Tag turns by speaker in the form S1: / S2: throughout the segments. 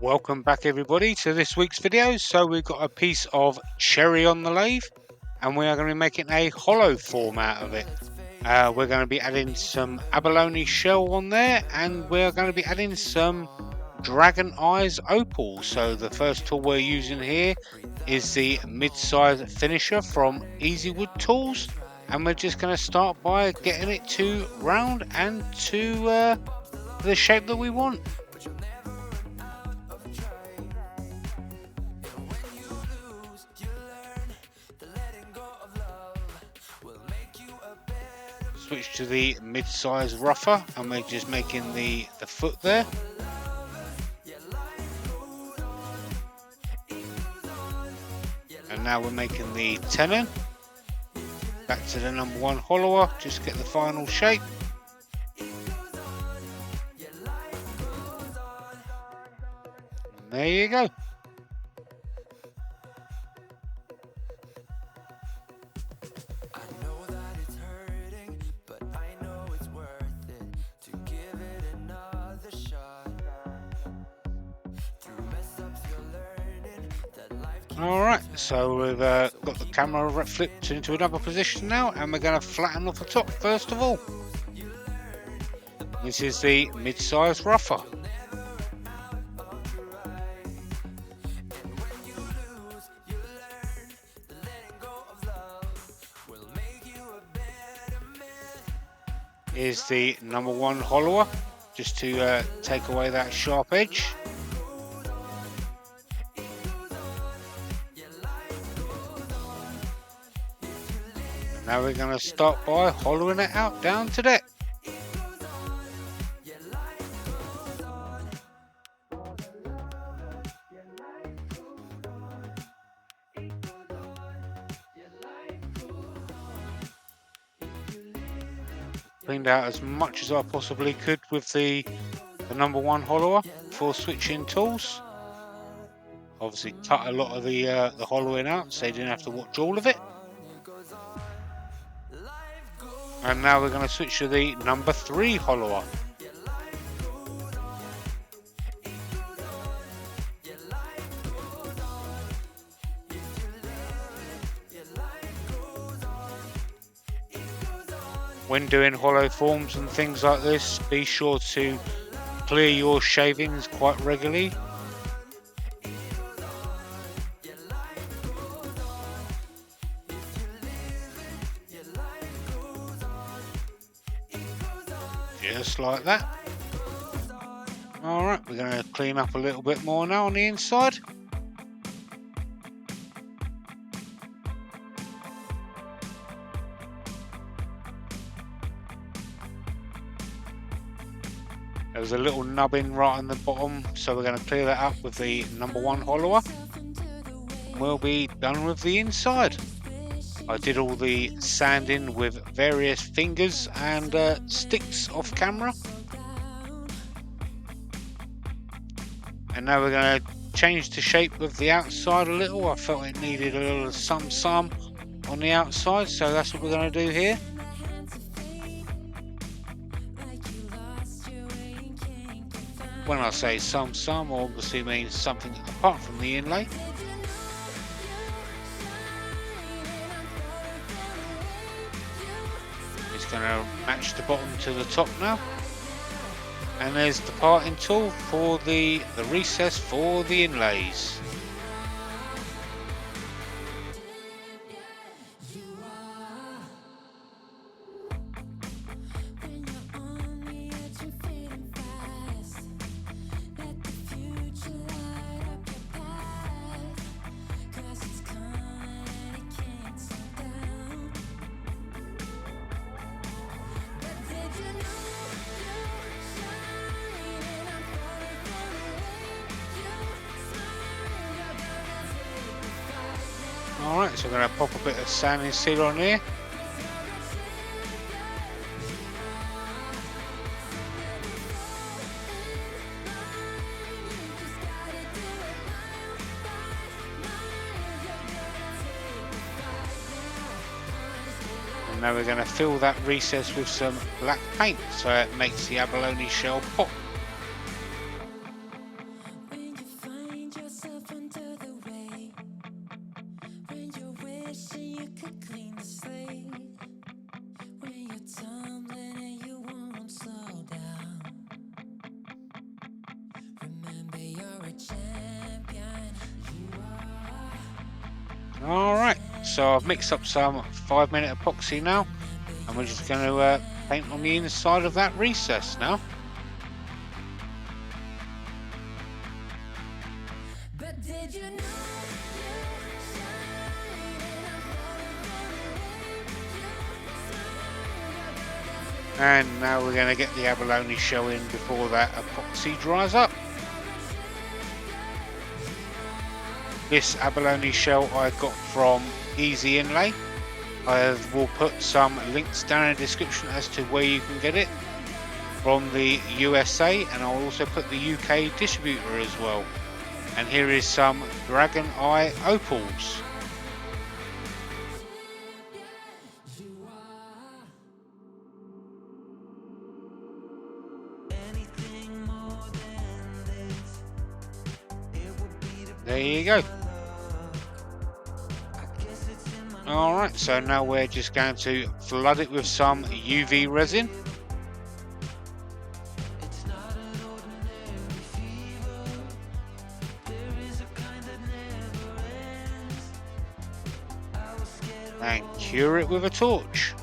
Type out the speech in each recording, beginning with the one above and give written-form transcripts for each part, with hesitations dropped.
S1: Welcome back everybody to this week's video. So we've got a piece of cherry on the lathe and we are going to be making a hollow form out of it. We're going to be adding some abalone shell on there and we're going to be adding some dragon eyes opal. So the first tool we're using here is the mid-size finisher from Easy Wood Tools, and we're just going to start by getting it to round and to the shape that we want. Switch to the mid-size rougher and we're just making the foot there. And now we're making the tenon. Back to the number one hollower, just get the final shape. And there you go. Alright, so we've got the camera flipped into another position now and we're going to flatten off the top first of all. This is the mid-size rougher. Here's the number one hollower, just to take away that sharp edge. Now we're going to start by hollowing it out down to that. Cleaned out as much as I possibly could with the number one hollower before switching tools. Obviously cut a lot of the hollowing out so you didn't have to watch all of it. And now we're going to switch to the number three hollower. When doing hollow forms and things like this, be sure to clear your shavings quite regularly. Just like that. Alright, we're going to clean up a little bit more now on the inside. There was a little nubbing right on the bottom, so we're going to clear that up with the number one hollower. We'll be done with the inside. I did all the sanding with various fingers and sticks off camera. And now we're going to change the shape of the outside a little. I felt it needed a little some on the outside, so that's what we're going to do here. When I say some, obviously means something apart from the inlay. It's going to match the bottom to the top now. And there's the parting tool for the recess for the inlays. Alright, so we're going to pop a bit of sanding sealer on here. And now we're going to fill that recess with some black paint so it makes the abalone shell pop. Alright, so I've mixed up some 5-minute epoxy now, and we're just going to paint on the inside of that recess now. And now we're going to get the abalone shell in before that epoxy dries up. This abalone shell I got from UV Inlay. I will put some links down in the description as to where you can get it from the USA, and I'll also put the UK distributor as well. And here is some Dragon Eye Opals. There you go. Alright, so now we're just going to flood it with some UV resin. And cure it with a torch.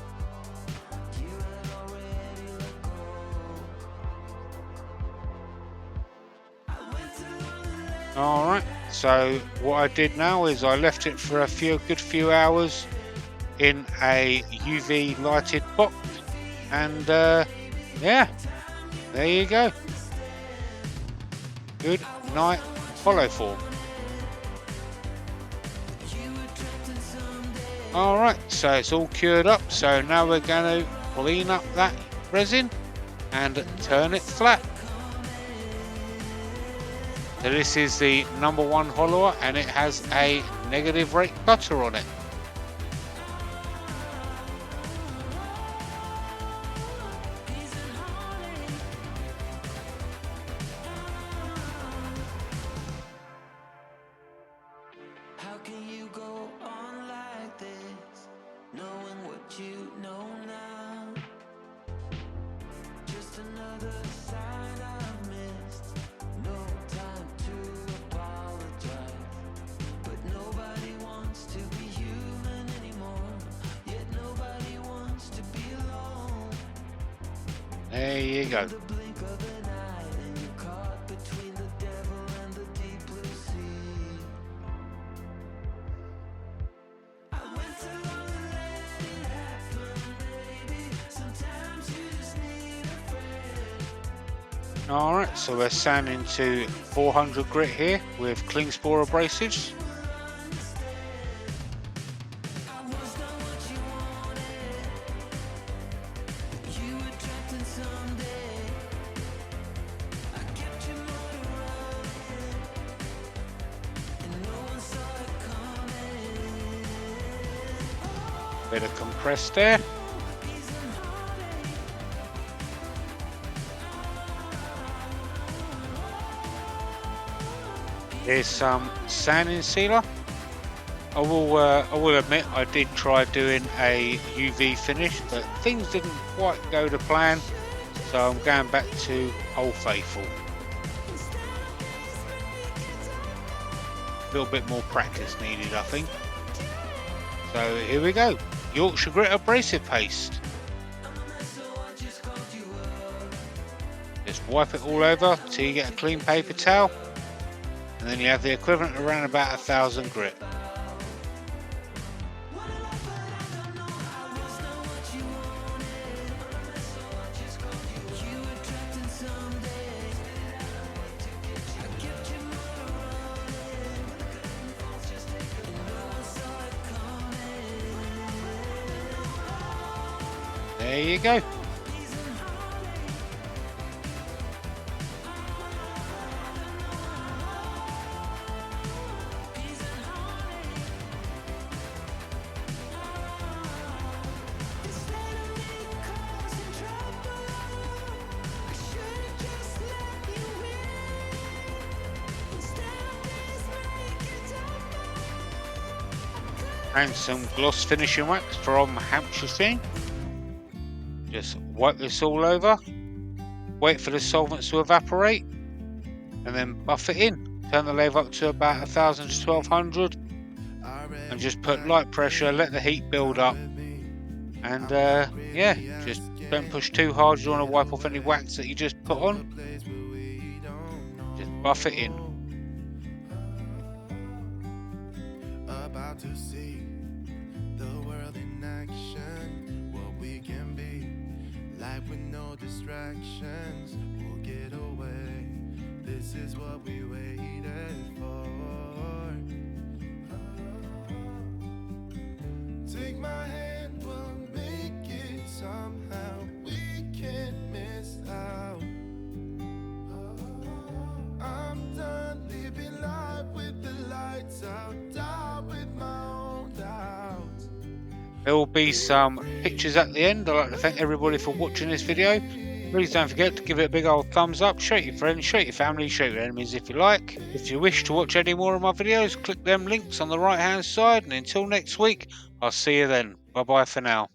S1: Alright, so what I did now is I left it for a good few hours in a UV lighted pot, and yeah, there you go. Good night hollow form. Alright, so it's all cured up, so now we're going to clean up that resin and turn it flat. So this is the #1 hollower, and it has a negative rate cutter on it.
S2: How can you go on like this, knowing what you know now? Just another sign I've missed. No time to apologize, but nobody wants to be human anymore. Yet nobody wants to be alone.
S1: There you go.
S2: The blink of an eye, and you're caught between the devil and the deep blue sea.
S1: Alright, so we're sanding to 400 grit here with cling spore abrasives. Bit of compress there. Here's some sanding sealer. I will admit I did try doing a UV finish, but things didn't quite go to plan, so I'm going back to Old Faithful. A little bit more practice needed, I think. So here we go. Yorkshire Grit abrasive paste. Just wipe it all over till you get a clean paper towel, and then you have the equivalent around about 1000 grit. There you go. And some gloss finishing wax from Hampshire Sheen. Just wipe this all over, wait for the solvents to evaporate, and then buff it in. Turn the lathe up to about 1000 to 1200, and just put light pressure, let the heat build up, and yeah, just don't push too hard. You don't want to wipe off any wax that you just put on. Just buff it in.
S2: About to see the world in action, what we can be, life with no distractions, we'll get away, this is what we waited for. Take my hand, we'll make it somehow, we can't miss out. I'm done living life with the lights out, down with my own doubts.
S1: There will be some pictures at the end. I'd like to thank everybody for watching this video. Please don't forget to give it a big old thumbs up, show your friends, show your family, show your enemies if you like. If you wish to watch any more of my videos, click them links on the right hand side, and until next week, I'll see you then. Bye bye for now.